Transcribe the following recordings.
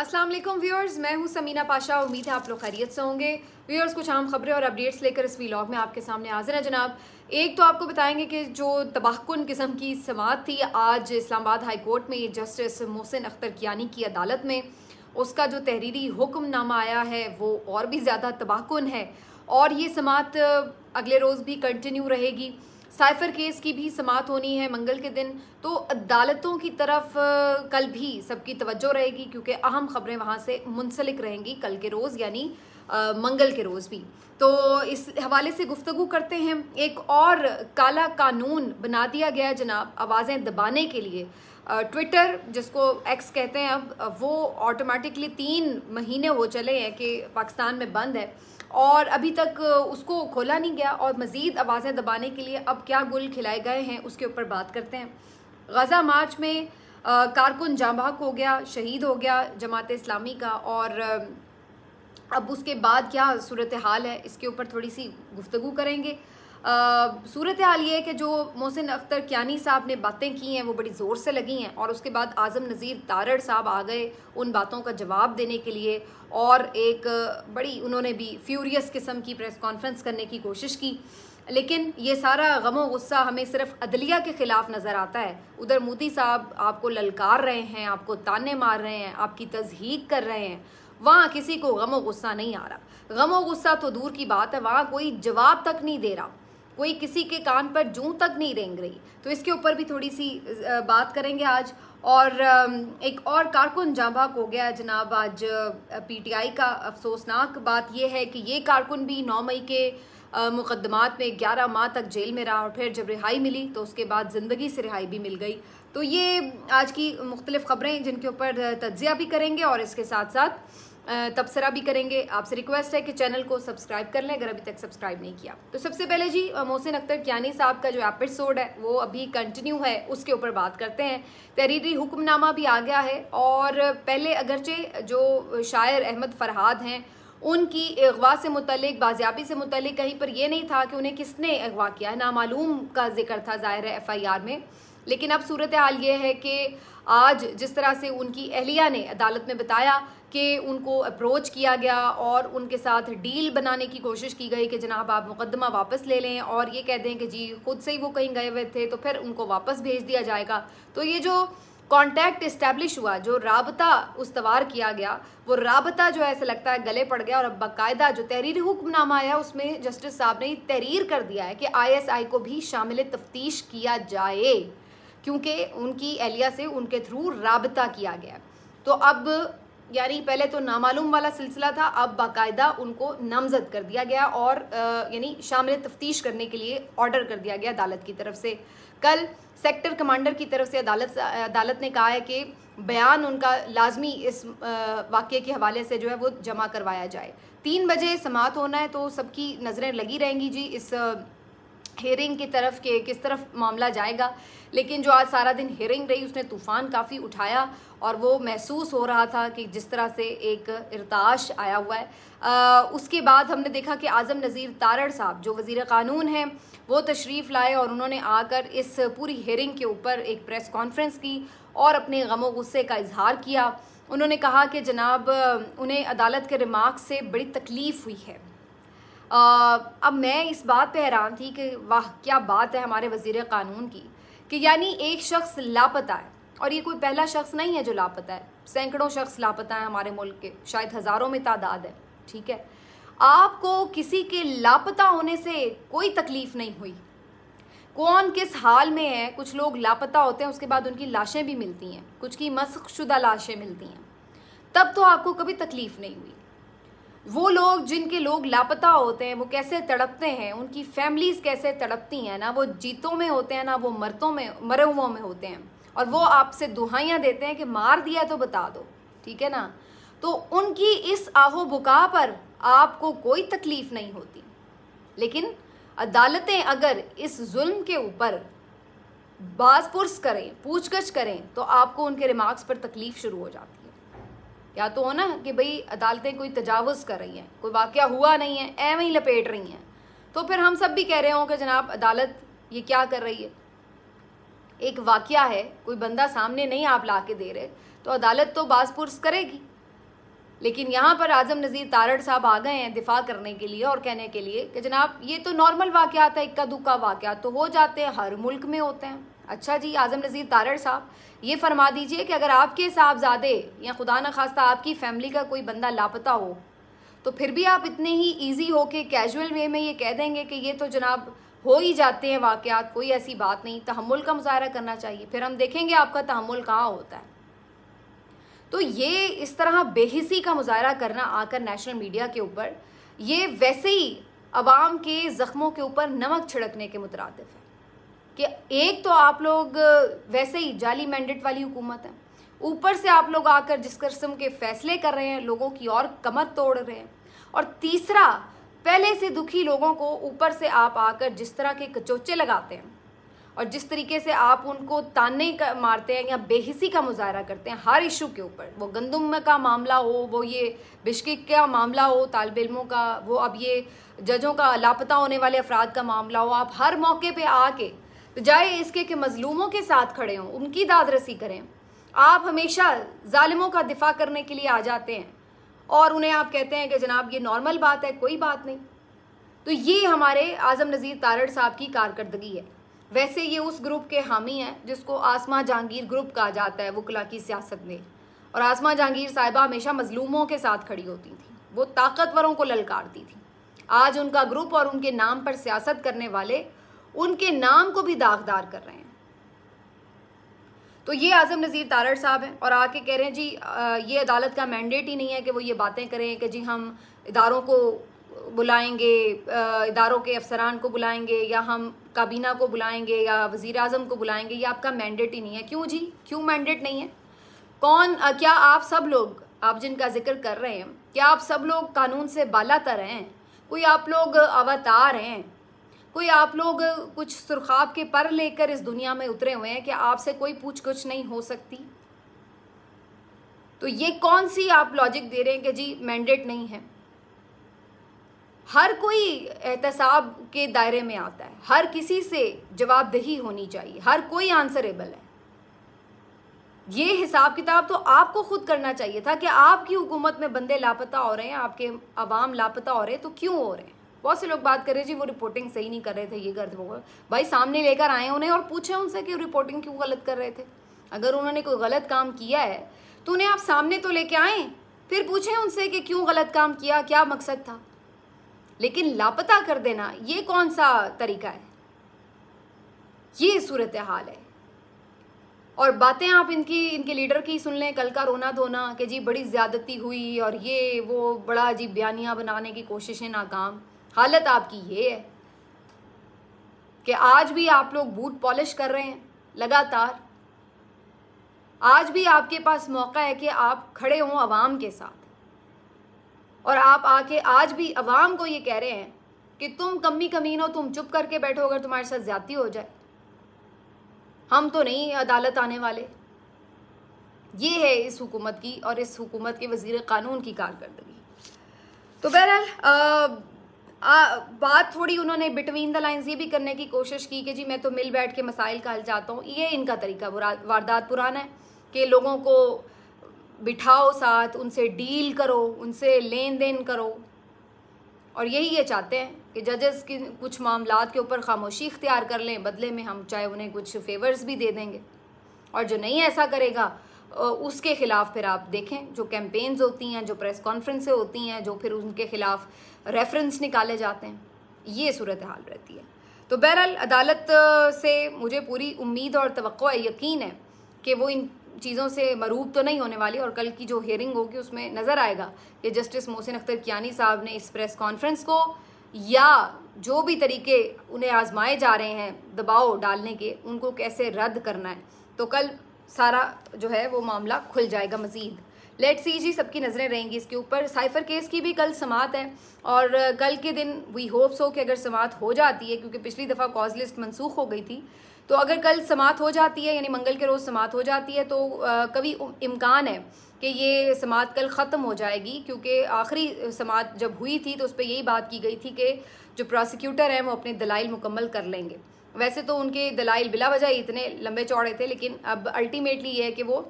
अस्सलाम वालेकुम व्यूअर्स, मैं हूं समीना पाशा। उम्मीद है आप लोग खैरियत से होंगे। व्यूअर्स, कुछ आम खबरें और अपडेट्स लेकर इस व्लॉग में आपके सामने हाजिर है जनाब। एक तो आपको बताएंगे कि जो तबाहकुन किस्म की समाअत थी आज इस्लामाबाद हाई कोर्ट में जस्टिस मोहसिन अख्तर कियानी की अदालत में, उसका जो तहरीरी हुक्मनामा आया है वो और भी ज़्यादा तबाहकुन है और ये समाअत अगले रोज़ भी कंटिन्यू रहेगी। साइफर केस की भी समाअत होनी है मंगल के दिन, तो अदालतों की तरफ कल भी सबकी तवज्जो रहेगी क्योंकि अहम खबरें वहाँ से मुंसलिक रहेंगी कल के रोज़ यानी मंगल के रोज़ भी। तो इस हवाले से गुफ्तगू करते हैं। एक और काला कानून बना दिया गया जनाब आवाज़ें दबाने के लिए। ट्विटर जिसको एक्स कहते हैं अब, वो ऑटोमेटिकली 3 महीने हो चले हैं कि पाकिस्तान में बंद है और अभी तक उसको खोला नहीं गया और मज़ीद आवाज़ें दबाने के लिए अब क्या गुल खिलाए गए हैं उसके ऊपर बात करते हैं। गज़ा मार्च में कारकुन जाँ बहक हो गया, शहीद हो गया जमात इस्लामी का, और अब उसके बाद क्या सूरत हाल है इसके ऊपर थोड़ी सी गुफ्तगू करेंगे। सूरत हाल ये है कि जो मोहसिन अख्तर कियानी साहब ने बातें की हैं वो बड़ी ज़ोर से लगी हैं और उसके बाद आज़म नज़ीर तारड़ साहब आ गए उन बातों का जवाब देने के लिए और एक बड़ी उन्होंने भी फ्यूरियस किस्म की प्रेस कॉन्फ्रेंस करने की कोशिश की। लेकिन ये सारा गमो गुस्सा हमें सिर्फ अदलिया के ख़िलाफ़ नज़र आता है। उधर मोदी साहब आपको ललकार रहे हैं, आपको ताने मार रहे हैं, आपकी तज़हीक कर रहे हैं, वहाँ किसी को गमो गुस्सा नहीं आ रहा। गमो गुस्सा तो दूर की बात है, वहाँ कोई जवाब तक नहीं दे रहा, कोई किसी के कान पर जूं तक नहीं रेंग रही। तो इसके ऊपर भी थोड़ी सी बात करेंगे आज। और एक और कारकुन जाँ बहक हो गया जनाब आज पीटीआई का। अफसोसनाक बात यह है कि ये कारकुन भी 9 मई के मुकदमात में 11 माह तक जेल में रहा और फिर जब रिहाई मिली तो उसके बाद ज़िंदगी से रिहाई भी मिल गई। तो ये आज की मुख्तलिफ़ ख़बरें जिनके ऊपर तज्ज़िया भी करेंगे और इसके साथ साथ तबसरा भी करेंगे। आपसे रिक्वेस्ट है कि चैनल को सब्सक्राइब कर लें अगर अभी तक सब्सक्राब नहीं किया। तो सबसे पहले जी मोहसिन अख्तर कियानी साहब का जो एपिसोड है वो अभी कंटिन्यू है, उसके ऊपर बात करते हैं। तहरीरी हुक्मनामा भी आ गया है और पहले अगरचे जो शायर अहमद फरहाद हैं उनकी अगवा से मुतल्लिक, बाजियाबी से मुतल्लिक कहीं पर यह नहीं था कि उन्हें किसने अगवा किया है, नामालूम का जिक्र था ज़ाहिर है FIR में। लेकिन अब सूरत हाल ये है कि आज जिस तरह से उनकी अहलिया ने अदालत में बताया कि उनको अप्रोच किया गया और उनके साथ डील बनाने की कोशिश की गई कि जनाब आप मुकदमा वापस ले लें और ये कह दें कि जी खुद से ही वो कहीं गए हुए थे तो फिर उनको वापस भेज दिया जाएगा। तो ये जो कॉन्टैक्ट इस्टेब्लिश हुआ, जो राबता उस्तवार किया गया, वो राबता जो ऐसा लगता है गले पड़ गया। और अब बाकायदा जो तहरीरी हुक्मनामा आया उसमें जस्टिस साहब ने तहरीर कर दिया है कि ISI को भी शामिल तफ्तीश किया जाए क्योंकि उनकी एहलिया से उनके थ्रू राबता किया गया। तो अब यानी पहले तो नामालूम वाला सिलसिला था, अब बाकायदा उनको नामजद कर दिया गया और यानी शामिल तफ्तीश करने के लिए ऑर्डर कर दिया गया अदालत की तरफ से। कल सेक्टर कमांडर की तरफ से अदालत ने कहा है कि बयान उनका लाजमी इस वाक़ये के हवाले से जो है वो जमा करवाया जाए। 3 बजे समाअत होना है तो सबकी नज़रें लगी रहेंगी जी इस हेयरिंग की तरफ के किस तरफ मामला जाएगा। लेकिन जो आज सारा दिन हेयरिंग रही उसने तूफ़ान काफ़ी उठाया और वो महसूस हो रहा था कि जिस तरह से एक इर्ताश आया हुआ है। उसके बाद हमने देखा कि आज़म नज़ीर तारड़ साहब जो वज़ीर क़ानून हैं वो तशरीफ़ लाए और उन्होंने आकर इस पूरी हेयरिंग के ऊपर एक प्रेस कॉन्फ्रेंस की और अपने गमो गुस्से का इजहार किया। उन्होंने कहा कि जनाब उन्हें अदालत के रिमार्क्स से बड़ी तकलीफ़ हुई है। अब मैं इस बात पे हैरान थी कि वाह क्या बात है हमारे वज़ीर क़ानून की कि यानी एक शख्स लापता है और ये कोई पहला शख्स नहीं है जो लापता है, सैकड़ों शख्स लापता है हमारे मुल्क के, शायद हज़ारों में तादाद है। ठीक है, आपको किसी के लापता होने से कोई तकलीफ़ नहीं हुई, कौन किस हाल में है। कुछ लोग लापता होते हैं उसके बाद उनकी लाशें भी मिलती हैं, कुछ की मस्ख़शुदा लाशें मिलती हैं, तब तो आपको कभी तकलीफ़ नहीं हुई। वो लोग जिनके लोग लापता होते हैं वो कैसे तड़पते हैं, उनकी फैमिलीज़ कैसे तड़पती हैं, ना वो जीतों में होते हैं ना वो मरे हुओं में होते हैं और वो आपसे दुहाइयाँ देते हैं कि मार दिया तो बता दो। ठीक है ना, तो उनकी इस आहो बुका पर आपको कोई तकलीफ़ नहीं होती। लेकिन अदालतें अगर इस जुल्म के ऊपर बाज़पुर्स करें, पूछगछ करें तो आपको उनके रिमार्क्स पर तकलीफ़ शुरू हो जाती है। या तो हो ना कि भाई अदालतें कोई तजावुज़ कर रही हैं, कोई वाक़या हुआ नहीं है, एवं ही लपेट रही हैं, तो फिर हम सब भी कह रहे हों कि जनाब अदालत ये क्या कर रही है। एक वाक़या है, कोई बंदा सामने नहीं आप ला के दे रहे तो अदालत तो बाज़पुर्स करेगी। लेकिन यहाँ पर आज़म नज़ीर तारड़ साहब आ गए हैं दिफा करने के लिए और कहने के लिए कि जनाब ये तो नॉर्मल वाक़यात है, इक्का दुक्का वाक़यात तो हो जाते हैं, हर मुल्क में होते हैं। अच्छा जी आज़म नज़ीर तारड़ साहब ये फरमा दीजिए कि अगर आपके साहबजादे या खुदा न खास्ता आपकी फैमिली का कोई बंदा लापता हो तो फिर भी आप इतने ही ईजी हो के कैजुअल वे में ये कह देंगे कि ये तो जनाब हो ही जाते हैं वाक़यात, कोई ऐसी बात नहीं। तहम्मुल का मुज़ाहरा करना चाहिए, फिर हम देखेंगे आपका तहम्मुल कहाँ होता है। तो ये इस तरह बेहिसी का मुज़ाहरा करना आकर नेशनल मीडिया के ऊपर, ये वैसे ही अवाम के ज़ख्मों के ऊपर नमक छिड़कने के मुतरादिफ है कि एक तो आप लोग वैसे ही जाली मैंडेट वाली हुकूमत है, ऊपर से आप लोग आकर जिस किस्म के फ़ैसले कर रहे हैं, लोगों की और कमर तोड़ रहे हैं, और तीसरा पहले से दुखी लोगों को ऊपर से आप आकर जिस तरह के कचोचे लगाते हैं और जिस तरीके से आप उनको ताने मारते हैं या बेहिसी का मुजाहरा करते हैं हर इशू के ऊपर, वो गंदम का मामला हो, वो ये बिश्किक का मामला हो तालिब इल्मों का, वो अब ये जजों का लापता होने वाले अफराद का मामला हो, आप हर मौके पे आके बजाय इसके कि मजलूमों के साथ खड़े हों, उनकी दादरसी करें, आप हमेशा जालिमों का दिफा करने के लिए आ जाते हैं और उन्हें आप कहते हैं कि जनाब ये नॉर्मल बात है, कोई बात नहीं। तो ये हमारे आज़म नज़ीर तारड़ साहब की कारकर्दगी है। वैसे ये उस ग्रुप के हामी हैं जिसको आसमा जहांगीर ग्रुप कहा जाता है वकला की सियासत में, और आसमा जहांगीर साहिबा हमेशा मजलूमों के साथ खड़ी होती थी, वो ताकतवरों को ललकारती थी। आज उनका ग्रुप और उनके नाम पर सियासत करने वाले उनके नाम को भी दागदार कर रहे हैं। तो ये आज़म नज़ीर तारड़ साहब हैं और आके कह रहे हैं जी ये अदालत का मैंडेट ही नहीं है कि वो ये बातें करें कि जी हम इदारों को बुलाएंगे, इदारों के अफसरान को बुलाएंगे या हम काबीना को बुलाएंगे या वज़ीर आज़म को बुलाएंगे, ये आपका मैंडेट ही नहीं है। क्यों जी, क्यों मैंडेट नहीं है? कौन क्या आप सब लोग, आप जिनका जिक्र कर रहे हैं, क्या आप सब लोग कानून से बालातर हैं? कोई आप लोग अवतार हैं? कोई आप लोग कुछ सुरखाब के पर लेकर इस दुनिया में उतरे हुए हैं कि आपसे कोई पूछ कुछ नहीं हो सकती? तो ये कौन सी आप लॉजिक दे रहे हैं कि जी मैंडेट नहीं है? हर कोई एहतसाब के दायरे में आता है, हर किसी से जवाबदेही होनी चाहिए, हर कोई आंसरेबल है। ये हिसाब किताब तो आपको खुद करना चाहिए था कि आपकी हुकूमत में बंदे लापता हो रहे हैं, आपके अवाम लापता हो रहे हैं, तो क्यों हो रहे हैं? बहुत से लोग बात कर रहे हैं जी वो रिपोर्टिंग सही नहीं कर रहे थे, ये कर दो। भाई सामने लेकर आए उन्हें और पूछे उनसे कि रिपोर्टिंग क्यों गलत कर रहे थे। अगर उन्होंने कोई गलत काम किया है तो उन्हें आप सामने तो लेके आए, फिर पूछें उनसे कि क्यों गलत काम किया, क्या मकसद था। लेकिन लापता कर देना ये कौन सा तरीका है? ये सूरत हाल है। और बातें आप इनके लीडर की सुन लें, कल का रोना धोना कि जी बड़ी ज़्यादती हुई और ये वो बड़ा अजीब बयानियाँ बनाने की कोशिशें नाकाम। हालत आपकी ये है कि आज भी आप लोग बूट पॉलिश कर रहे हैं लगातार। आज भी आपके पास मौका है कि आप खड़े हों अवाम के साथ और आप आके आज भी अवाम को ये कह रहे हैं कि तुम कमी कमीन हो, तुम चुप करके बैठो अगर तुम्हारे साथ ज्यादती हो जाए, हम तो नहीं अदालत आने वाले। ये है इस हुकूमत की और इस हुकूमत के वज़ीर कानून की कारकर्दगी। तो बहरहाल बात थोड़ी उन्होंने बिटवीन द लाइंस ये भी करने की कोशिश की कि जी मैं तो मिल बैठ के मसाइल का हल चाहता हूँ। ये इनका तरीका वारदात पुराना है कि लोगों को बिठाओ साथ, उनसे डील करो, उनसे लेन देन करो, और यही ये चाहते हैं कि जजेस की कुछ मामलात के ऊपर खामोशी इख्तियार कर लें, बदले में हम चाहे उन्हें कुछ फेवर्स भी दे देंगे, और जो नहीं ऐसा करेगा उसके ख़िलाफ़ फिर आप देखें जो कैंपेन्स होती हैं, जो प्रेस कॉन्फ्रेंसें होती हैं, जो फिर उनके ख़िलाफ़ रेफरेंस निकाले जाते हैं, ये सूरत हाल रहती है। तो बहरहाल अदालत से मुझे पूरी उम्मीद और तवक्को है, यकीन है कि वो इन चीज़ों से मरूब तो नहीं होने वाली, और कल की जो हियरिंग होगी उसमें नज़र आएगा कि जस्टिस मोहसिन अख्तर कियानी साहब ने इस प्रेस कॉन्फ्रेंस को या जो भी तरीके उन्हें आजमाए जा रहे हैं दबाव डालने के, उनको कैसे रद्द करना है। तो कल सारा जो है वो मामला खुल जाएगा मज़ीद। लेट्स सी जी, सबकी नज़रें रहेंगी इसके ऊपर। साइफ़र केस की भी कल समात है और कल के दिन वी होप सो कि अगर समात हो जाती है, क्योंकि पिछली दफ़ा कॉज लिस्ट मनसूख हो गई थी, तो अगर कल समात हो जाती है यानी मंगल के रोज़ समात हो जाती है तो कभी इम्कान है कि ये समात कल ख़त्म हो जाएगी, क्योंकि आखिरी समात जब हुई थी तो उस पर यही बात की गई थी कि जो प्रोसिक्यूटर हैं वो अपने दलाइल मुकम्मल कर लेंगे। वैसे तो उनके दलाइल बिला वजह इतने लंबे चौड़े थे, लेकिन अब अल्टीमेटली ये है कि वो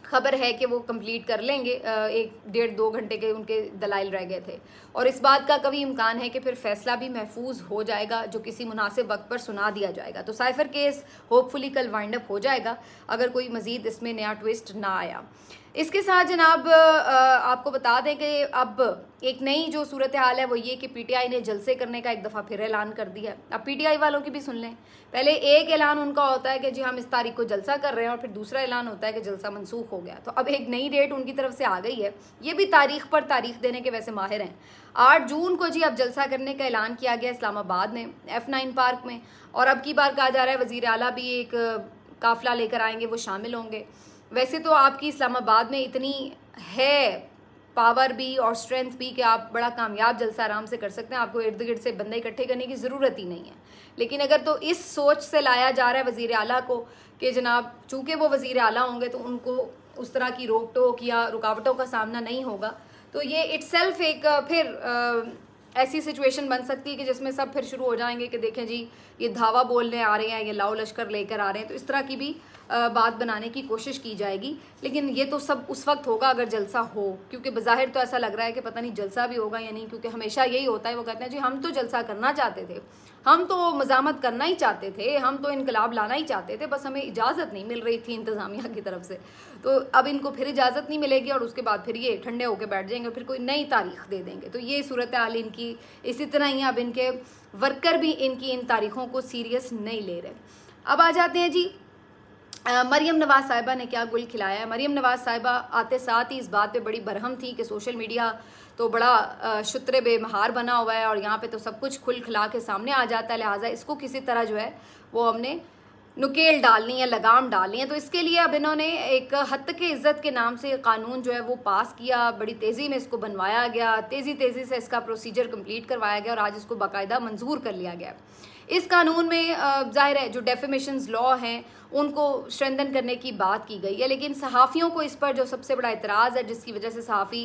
खबर है कि वो कंप्लीट कर लेंगे, 1-1.5-2 घंटे के उनके दलाइल रह गए थे। और इस बात का कभी इम्कान है कि फिर फैसला भी महफूज हो जाएगा जो किसी मुनासिब वक्त पर सुना दिया जाएगा। तो साइफर केस होपफुली कल वाइंड अप हो जाएगा अगर कोई मज़ीद इसमें नया ट्विस्ट ना आया। इसके साथ जनाब आपको बता दें कि अब एक नई जो सूरत हाल है वो ये कि पीटीआई ने जलसे करने का एक दफ़ा फिर ऐलान कर दिया। अब पीटीआई वालों की भी सुन लें। पहले एक ऐलान उनका होता है कि जी हम इस तारीख को जलसा कर रहे हैं, और फिर दूसरा ऐलान होता है कि जलसा मनसूख हो गया। तो अब एक नई डेट उनकी तरफ से आ गई है। ये भी तारीख पर तारीख देने के वैसे माहिर हैं। 8 जून को जी अब जलसा करने का ऐलान किया गया इस्लामाबाद में F9 पार्क में। और अब की बार कहा जा रहा है वज़ीर आला भी एक काफ़िला लेकर आएंगे, वो शामिल होंगे। वैसे तो आपकी इस्लामाबाद में इतनी है पावर भी और स्ट्रेंथ भी कि आप बड़ा कामयाब जलसा आराम से कर सकते हैं, आपको इर्द गिर्द से बंदे इकट्ठे करने की ज़रूरत ही नहीं है। लेकिन अगर तो इस सोच से लाया जा रहा है वज़ीर आला को कि जनाब चूँकि वो वज़ीर आला होंगे तो उनको उस तरह की रोक टोक या रुकावटों का सामना नहीं होगा, तो ये इटसेल्फ एक फिर ऐसी सिचुएशन बन सकती है कि जिसमें सब फिर शुरू हो जाएंगे कि देखें जी ये धावा बोलने आ रहे हैं, ये लाओ लश्कर लेकर आ रहे हैं। तो इस तरह की भी बात बनाने की कोशिश की जाएगी। लेकिन ये तो सब उस वक्त होगा अगर जलसा हो, क्योंकि बज़ाहिर तो ऐसा लग रहा है कि पता नहीं जलसा भी होगा या नहीं, क्योंकि हमेशा यही होता है। वो कहते हैं जी हम तो जलसा करना चाहते थे, हम तो मज़ामत करना ही चाहते थे, हम तो इनकलाब लाना ही चाहते थे, बस हमें इजाज़त नहीं मिल रही थी इंतज़ामिया की तरफ से। तो अब इनको फिर इजाज़त नहीं मिलेगी और उसके बाद फिर ये ठंडे होकर बैठ जाएंगे और फिर कोई नई तारीख दे देंगे। तो ये सूरत हाल इनकी इसी तरह ही। अब इनके वर्कर भी इनकी इन तारीखों को सीरियस नहीं ले रहे। अब आ जाते हैं जी मरियम नवाज़ साहिबा ने क्या गुल खिलाया है। मरियम नवाज़ साहिबा आते साथ ही इस बात पे बड़ी बरहम थी कि सोशल मीडिया तो बड़ा शुत्रे बेमहार बना हुआ है और यहाँ पे तो सब कुछ खुल खिला के सामने आ जाता है, लिहाजा इसको किसी तरह जो है वो हमने नुकेल डालनी है, लगाम डालनी है। तो इसके लिए अब इन्होंने एक हद के इज़्ज़त के नाम से कानून जो है वो पास किया, बड़ी तेज़ी में इसको बनवाया गया, तेज़ी से इसका प्रोसीजर कंप्लीट करवाया गया और आज इसको बाकायदा मंजूर कर लिया गया। इस कानून में ज़ाहिर है जो डेफेमेशंस लॉ हैं उनको स्ट्रेंथन करने की बात की गई है, लेकिन सहाफ़ियों को इस पर जो सबसे बड़ा एतराज़ है, जिसकी वजह से सहाफ़ी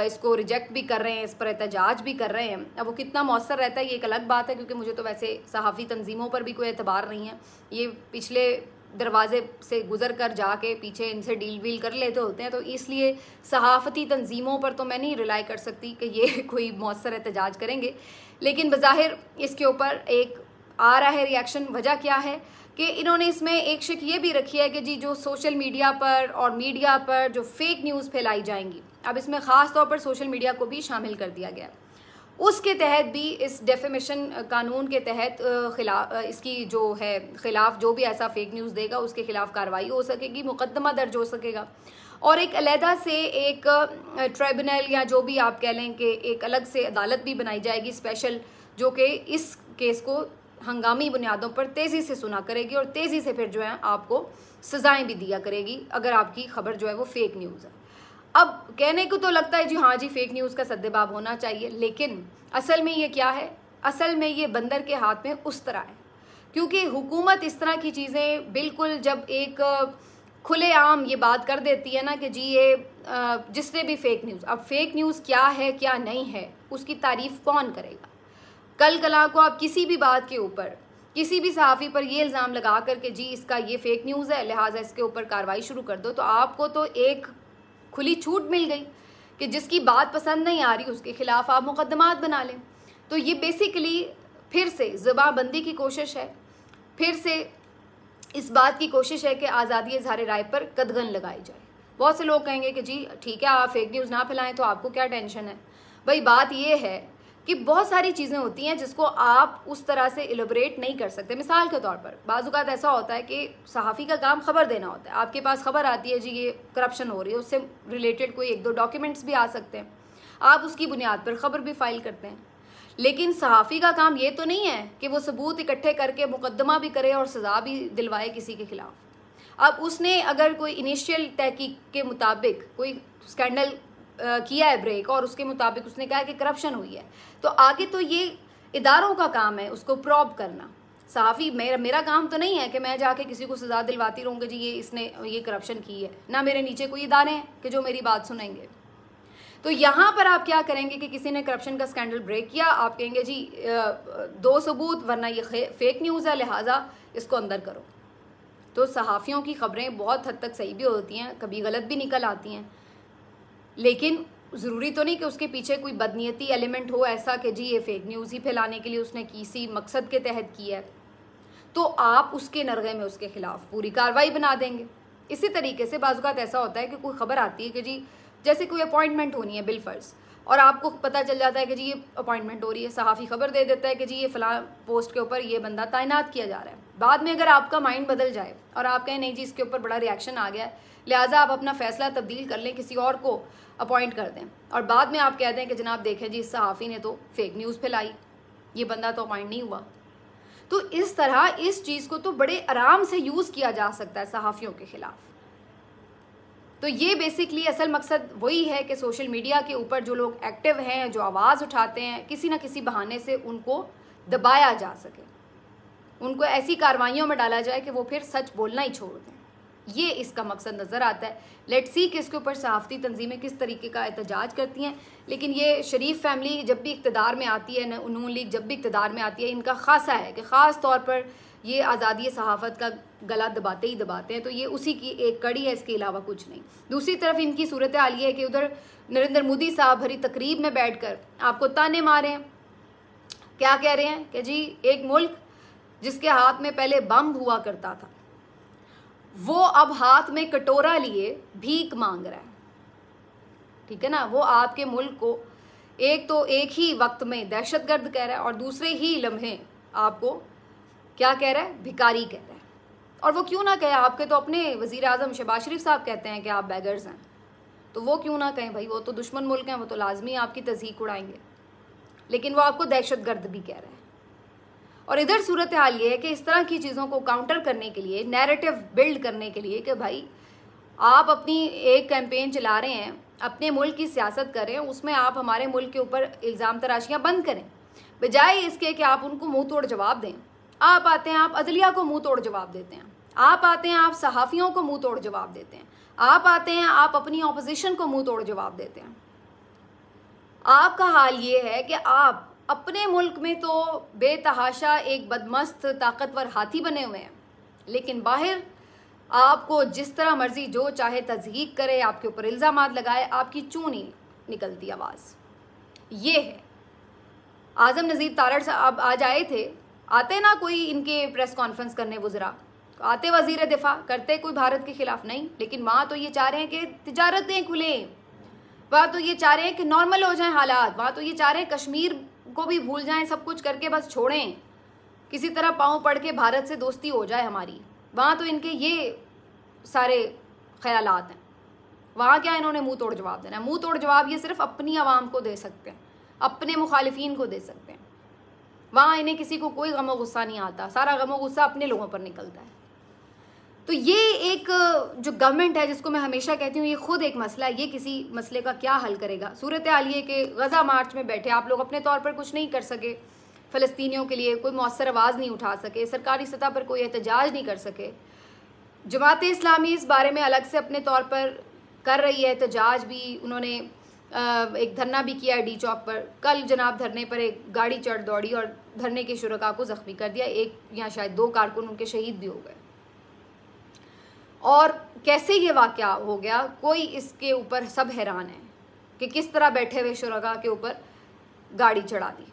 इसको रिजेक्ट भी कर रहे हैं, इस पर एहतजाज भी कर रहे हैं। अब वो कितना मौसर रहता है ये एक अलग बात है, क्योंकि मुझे तो वैसे सहाफ़ी तंजीमों पर भी कोई एतबार नहीं है। ये पिछले दरवाजे से गुजर कर जाके पीछे इनसे डील वील कर लेते होते हैं, तो इसलिए सहाफ़ती तंजीमों पर तो मैं नहीं रिलाई कर सकती कि ये कोई मौसर एहतजाज करेंगे। लेकिन बज़ाहिर इसके ऊपर एक आ रहा है रिएक्शन। वजह क्या है कि इन्होंने इसमें एक शिक ये भी रखी है कि जी जो सोशल मीडिया पर और मीडिया पर जो फेक न्यूज़ फैलाई जाएंगी, अब इसमें ख़ास तौर पर सोशल मीडिया को भी शामिल कर दिया गया, उसके तहत भी इस डेफेमेशन कानून के तहत इसकी जो है ख़िलाफ़ जो भी ऐसा फेक न्यूज़ देगा उसके ख़िलाफ़ कार्रवाई हो सकेगी, मुकदमा दर्ज हो सकेगा। और एक अलहदा से एक ट्रिब्यूनल या जो भी आप कह लें कि एक अलग से अदालत भी बनाई जाएगी स्पेशल, जो कि इस केस को हंगामी बुनियादों पर तेज़ी से सुना करेगी और तेज़ी से फिर जो है आपको सज़ाएं भी दिया करेगी अगर आपकी खबर जो है वो फेक न्यूज़ है। अब कहने को तो लगता है जी हाँ जी फेक न्यूज़ का सद्देबाब होना चाहिए, लेकिन असल में ये क्या है? असल में ये बंदर के हाथ में उस तरह है, क्योंकि हुकूमत इस तरह की चीज़ें बिल्कुल जब एक खुलेआम ये बात कर देती है ना कि जी ये जिसने भी फेक न्यूज़, अब फेक न्यूज़ क्या है क्या नहीं है उसकी तारीफ़ कौन करेगा? कल कला को आप किसी भी बात के ऊपर किसी भी सहाफ़ी पर ये इल्ज़ाम लगा कर के जी इसका ये फेक न्यूज़ है लिहाजा इसके ऊपर कार्रवाई शुरू कर दो, तो आपको तो एक खुली छूट मिल गई कि जिसकी बात पसंद नहीं आ रही उसके ख़िलाफ़ आप मुकदमात बना लें। तो ये बेसिकली फिर से ज़बाबंदी की कोशिश है, फिर से इस बात की कोशिश है कि आज़ादी इज़हार राय पर कदगन लगाई जाए। बहुत से लोग कहेंगे कि जी ठीक है आप फेक न्यूज़ ना फैलाएं तो आपको क्या टेंशन है। भाई बात ये है कि बहुत सारी चीज़ें होती हैं जिसको आप उस तरह से एलोबरेट नहीं कर सकते। मिसाल के तौर पर बाज़ औक़ात ऐसा होता है कि सहाफ़ी का काम खबर देना होता है, आपके पास खबर आती है जी ये करप्शन हो रही है, उससे रिलेटेड कोई 1-2 डॉक्यूमेंट्स भी आ सकते हैं, आप उसकी बुनियाद पर ख़बर भी फाइल करते हैं। लेकिन सहाफ़ी का काम ये तो नहीं है कि वो सबूत इकट्ठे करके मुकदमा भी करे और सज़ा भी दिलवाए किसी के ख़िलाफ़। अब उसने अगर कोई इनिशियल तहकीक के मुताबिक कोई स्कैंडल किया है ब्रेक और उसके मुताबिक उसने कहा कि करप्शन हुई है, तो आगे तो ये इदारों का काम है उसको प्रॉब करना। सहाफ़ी मेरा काम तो नहीं है कि मैं जाके किसी को सज़ा दिलवाती रहूँगी जी ये इसने ये करप्शन की है, ना मेरे नीचे कोई इदारे हैं कि जो मेरी बात सुनेंगे। तो यहाँ पर आप क्या करेंगे कि किसी ने करप्शन का स्कैंडल ब्रेक किया, आप कहेंगे जी 2 सबूत वरना ये फेक न्यूज़ है लिहाजा इसको अंदर करो। तो सहाफ़ियों की ख़बरें बहुत हद तक सही भी होती हैं, कभी गलत भी निकल आती हैं, लेकिन ज़रूरी तो नहीं कि उसके पीछे कोई बदनीयती एलिमेंट हो ऐसा कि जी ये फेक न्यूज़ ही फैलाने के लिए उसने किसी मकसद के तहत किया है, तो आप उसके नरगे में उसके ख़िलाफ़ पूरी कार्रवाई बना देंगे। इसी तरीके से बाज़ औक़ात ऐसा होता है कि कोई ख़बर आती है कि जी जैसे कोई अपॉइंटमेंट होनी है बिलफ़र्ज़, और आपको पता चल जाता है कि जी ये अपॉइंटमेंट हो रही है, सहाफ़ी ख़बर दे देता है कि जी ये फ़लाँ पोस्ट के ऊपर ये बंदा तैनात किया जा रहा है। बाद में अगर आपका माइंड बदल जाए और आप कहें नहीं जी इसके ऊपर बड़ा रिएक्शन आ गया है, लिहाजा आप अपना फ़ैसला तब्दील कर लें, किसी और को अपॉइंट कर दें, और बाद में आप कहते हैं कि जनाब देखें जी इस सहाफ़ी ने तो फेक न्यूज़ फैलाई, ये बंदा तो अपॉइंट नहीं हुआ। तो इस तरह इस चीज़ को तो बड़े आराम से यूज़ किया जा सकता है सहाफ़ियों के ख़िलाफ़। तो ये बेसिकली असल मकसद वही है कि सोशल मीडिया के ऊपर जो लोग एक्टिव हैं, जो आवाज़ उठाते हैं, किसी न किसी बहाने से उनको दबाया जा सके, उनको ऐसी कार्रवाइयों में डाला जाए कि वो फिर सच बोलना ही छोड़ दें। ये इसका मकसद नज़र आता है। लेट्स सी कि इसके ऊपर सहाफ़ती तंजीमें किस तरीके का एहतजाज करती हैं। लेकिन ये शरीफ फैमिली जब भी इक़्तिदार में आती है, नून लीग जब भी इक़्तिदार में आती है, इनका ख़ासा है कि ख़ास तौर पर ये आज़ादी सहाफ़त का गला दबाते ही दबाते हैं। तो ये उसी की एक कड़ी है, इसके अलावा कुछ नहीं। दूसरी तरफ इनकी सूरत हाल ये है कि उधर नरेंद्र मोदी साहब भरी तकरीब में बैठ कर आपको ताने मारे हैं। क्या कह रहे हैं कि जी एक मुल्क जिसके हाथ में पहले बम हुआ करता था, वो अब हाथ में कटोरा लिए भीख मांग रहा है। ठीक है ना, वो आपके मुल्क को एक ही वक्त में दहशतगर्द कह रहा है और दूसरे ही लम्हे आपको क्या कह रहा है, भिखारी कह रहा है। और वो क्यों ना कहे, आपके तो अपने वज़ीर आज़म शहबाज शरीफ साहब कहते हैं कि आप बैगर्स हैं, तो वो क्यों ना कहें भाई, वो तो दुश्मन मुल्क हैं, वो तो लाजमी आपकी तज़हीक उड़ाएंगे, लेकिन वो आपको दहशतगर्द भी कह रहे हैं। और इधर सूरत हाल ये है कि इस तरह की चीज़ों को काउंटर करने के लिए, नैरेटिव बिल्ड करने के लिए कि भाई आप अपनी एक कैंपेन चला रहे हैं, अपने मुल्क की सियासत कर रहे हैं, उसमें आप हमारे मुल्क के ऊपर इल्ज़ाम तराशियाँ बंद करें, बजाय इसके कि आप उनको मुंह तोड़ जवाब दें। आप आते हैं, आप अदलिया को मुंह तोड़ जवाब देते हैं, आप आते हैं, आप सहाफ़ियों को मुंह तोड़ जवाब देते हैं, आप आते हैं, आप अपनी ऑपोजिशन को मुंह तोड़ जवाब देते हैं। आपका हाल ये है कि आप अपने मुल्क में तो बेतहाशा एक बदमस्त ताकतवर हाथी बने हुए हैं, लेकिन बाहर आपको जिस तरह मर्जी जो चाहे तज़हीक करे, आपके ऊपर इल्ज़ामात लगाए, आपकी चूं नहीं निकलती आवाज़। ये है। आज़म नज़ीर तारड़ साहब आज आए थे, आते ना कोई इनके प्रेस कॉन्फ्रेंस करने वज़रा, आते वज़ीर दिफा, करते कोई भारत के ख़िलाफ़ नहीं, लेकिन वहाँ तो ये चाह रहे हैं कि तिजारतें खुलें, वहाँ तो ये चाह रहे हैं कि नॉर्मल हो जाएं हालात, वहाँ तो ये चाह रहे हैं कश्मीर को भी भूल जाएं, सब कुछ करके बस छोड़ें, किसी तरह पाँव पड़ के भारत से दोस्ती हो जाए हमारी। वहाँ तो इनके ये सारे ख्यालात हैं। वहाँ क्या इन्होंने मुंह तोड़ जवाब देना है? मुंह तोड़ जवाब ये सिर्फ अपनी आवाम को दे सकते हैं, अपने मुखालिफिन को दे सकते हैं। वहाँ इन्हें किसी को कोई गम व गुस्सा नहीं आता, सारा गम व गुस्सा अपने लोगों पर निकलता है। तो ये एक जो गवर्नमेंट है, जिसको मैं हमेशा कहती हूँ ये खुद एक मसला है, ये किसी मसले का क्या हल करेगा? सूरत हाल ये कि गज़ा मार्च में बैठे आप लोग अपने तौर पर कुछ नहीं कर सके, फ़लस्तीनियों के लिए कोई मौसर आवाज़ नहीं उठा सके, सरकारी सतह पर कोई एहतजाज नहीं कर सके। जमात इस्लामी इस बारे में अलग से अपने तौर पर कर रही है एहतजाज भी, उन्होंने एक धरना भी किया डी चौक पर। कल जनाब धरने पर एक गाड़ी चढ़ दौड़ी और धरने के शुरका को ज़ख्मी कर दिया, एक या शायद 2 कारकुन उनके शहीद भी हो गए। और कैसे ये वाक़या हो गया, कोई इसके ऊपर सब हैरान है कि किस तरह बैठे हुए शुरका के ऊपर गाड़ी चढ़ा दी।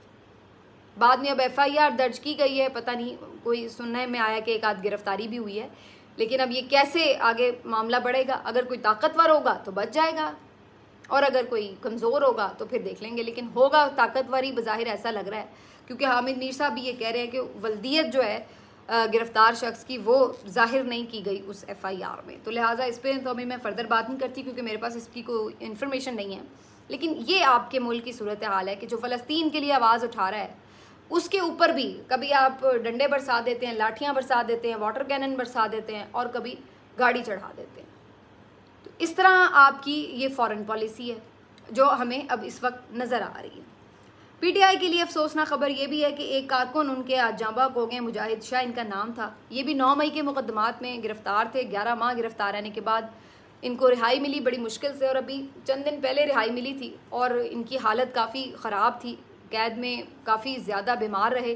बाद में अब FIR दर्ज की गई है, पता नहीं कोई सुनने में आया कि एक आध गिरफ्तारी भी हुई है, लेकिन अब ये कैसे आगे मामला बढ़ेगा? अगर कोई ताकतवर होगा तो बच जाएगा, और अगर कोई कमज़ोर होगा तो फिर देख लेंगे। लेकिन होगा ताकतवर ही बज़ाहिर, ऐसा लग रहा है, क्योंकि हामिद मीर साहब भी ये कह रहे हैं कि वल्दियत जो है गिरफ्तार शख्स की वो जाहिर नहीं की गई उस FIR में। तो लिहाजा इस पर तो अभी मैं फ़र्दर बात नहीं करती, क्योंकि मेरे पास इसकी कोई इन्फॉर्मेशन नहीं है। लेकिन ये आपके मुल्क की सूरत हाल है कि जो फ़लस्तीन के लिए आवाज़ उठा रहा है, उसके ऊपर भी कभी आप डंडे बरसा देते हैं, लाठियाँ बरसा देते हैं, वाटर कैनन बरसा देते हैं, और कभी गाड़ी चढ़ा देते हैं। तो इस तरह आपकी ये फ़ॉरेन पॉलिसी है जो हमें अब इस वक्त नज़र आ रही है। PTI के लिए अफसोसनाक खबर ये भी है कि एक कारकुन उनके आज जाँ बाग हो गए, मुजाहिद शाह इनका नाम था। ये भी 9 मई के मुकदमात में गिरफ़्तार थे। 11 माह गिरफ़्तार रहने के बाद इनको रिहाई मिली बड़ी मुश्किल से, और अभी चंद दिन पहले रिहाई मिली थी, और इनकी हालत काफ़ी ख़राब थी, कैद में काफ़ी ज़्यादा बीमार रहे,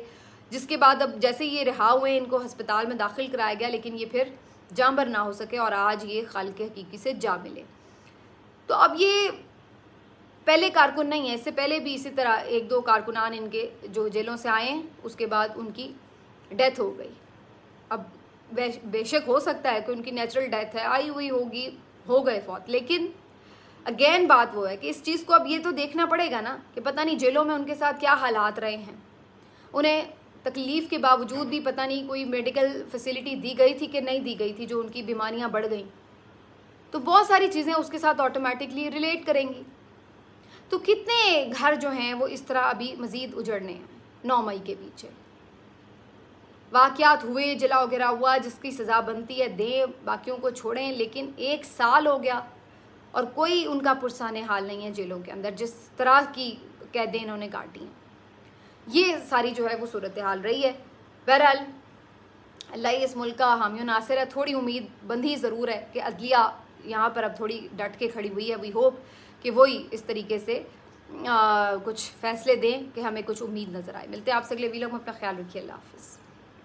जिसके बाद अब जैसे ये रिहा हुए इनको हस्पताल में दाखिल कराया गया, लेकिन ये फिर जांबर ना हो सके और आज ये खालिक हकीकी से जा मिले। तो अब ये पहले कारकुन नहीं है, इससे पहले भी इसी तरह 1-2 कारकुनान इनके जो जेलों से आए हैं, उसके बाद उनकी डेथ हो गई। अब बेशक हो सकता है कि उनकी नेचुरल डेथ है, आई हुई होगी, हो गए फौत, लेकिन अगेन बात वो है कि इस चीज़ को अब ये तो देखना पड़ेगा ना कि पता नहीं जेलों में उनके साथ क्या हालात रहे हैं। उन्हें तकलीफ़ के बावजूद भी पता नहीं कोई मेडिकल फैसिलिटी दी गई थी कि नहीं दी गई थी, जो उनकी बीमारियां बढ़ गई। तो बहुत सारी चीज़ें उसके साथ ऑटोमेटिकली रिलेट करेंगी। तो कितने घर जो हैं वो इस तरह अभी मज़ीद उजड़ने हैं 9 मई के पीछे। वाक़यात हुए, जला वगैरह हुआ, जिसकी सज़ा बनती है दें, बाकियों को छोड़ें, लेकिन 1 साल हो गया और कोई उनका पुरसाने हाल नहीं है जेलों के अंदर, जिस तरह की कैदें इन्होंने काटी हैं। ये सारी जो है वो सूरत हाल रही है। बहरहाल अल्लाह इस मुल्क का हामी नासिर है। थोड़ी उम्मीद बंधी ज़रूर है कि अदलिया यहाँ पर अब थोड़ी डट के खड़ी हुई है। वी होप कि वही इस तरीके से कुछ फ़ैसले दें कि हमें कुछ उम्मीद नज़र आए। मिलते हैं आपसे अगले वीडियो में, अपना ख्याल रखिए। अल्लाह हाफ़िज़।